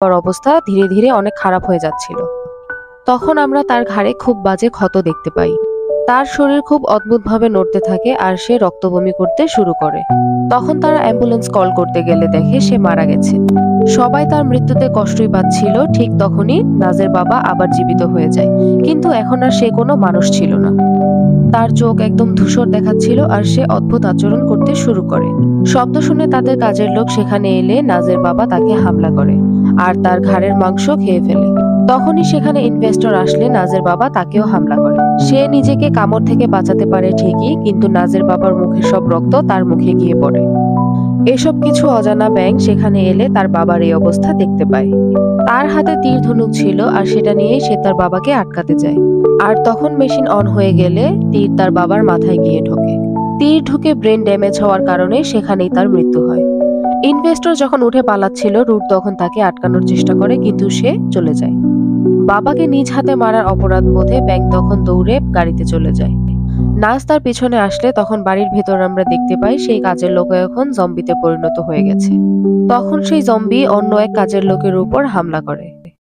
ওর অবস্থা ধীরে ধীরে অনেক খারাপ হয়ে যাচ্ছিল। তখন আমরা তার ঘাড়ে খুব বাজে ক্ষত দেখতে পাই। তার শরীর খুব অদ্ভুতভাবে নড়তে থাকে আর সে রক্তবমি করতে শুরু করে। তখন তারা অ্যাম্বুলেন্স কল করতে গেলে দেখে সে মারা গেছে। সবাই তার মৃত্যুতে কষ্টই পাচ্ছিল। ঠিক তখনই নাজের বাবা আবার জীবিত হয়ে যায়, কিন্তু এখন আর সে কোনো মানুষ ছিল না। তার চোখ একদম ধূসর দেখাচ্ছিল আর সে অদ্ভুত আচরণ করতে শুরু করে। শব্দ শুনে তাদের কাজের লোক সেখানে এলে নাজের বাবা তাকে হামলা করে আর তার ঘাড়ের মাংস খেয়ে ফেলে। তখনই সেখানে ইনভেস্টর আসলে নাজের বাবা তাকেও হামলা করে। সে নিজেকে কামড় থেকে বাঁচাতে পারে ঠিকই, কিন্তু নাজের বাবার মুখের সব রক্ত তার মুখে গিয়ে পড়ে। এসব কিছু অজানা ব্যাঙ সেখানে এলে তার বাবার এই অবস্থা দেখতে পায়। তার হাতে তীর ধনুক ছিল আর সেটা নিয়েই সে তার বাবাকে আটকাতে যায়। আর তখন মেশিন অন হয়ে গেলে তীর তার বাবার মাথায় গিয়ে ঢোকে। তীর ঢুকে ব্রেন ড্যামেজ হওয়ার কারণে সেখানেই তার মৃত্যু হয়। ইনভেস্টর যখন উঠে পালাচ্ছিল, রুট তখন তাকে আটকানোর চেষ্টা করে, কিন্তু সে চলে যায়। বাবাকে নিজ হাতে মারার অপরাধ বোধে ব্যাঙ তখন দৌড়ে গাড়িতে চলে যায়। নাজ তার পিছনে আসলে তখন বাড়ির ভেতর আমরা দেখতে পাই সেই কাজের লোক এখন জম্বিতে পরিণত হয়ে গেছে। তখন সেই জম্বি অন্য এক কাজের লোকের উপর হামলা করে।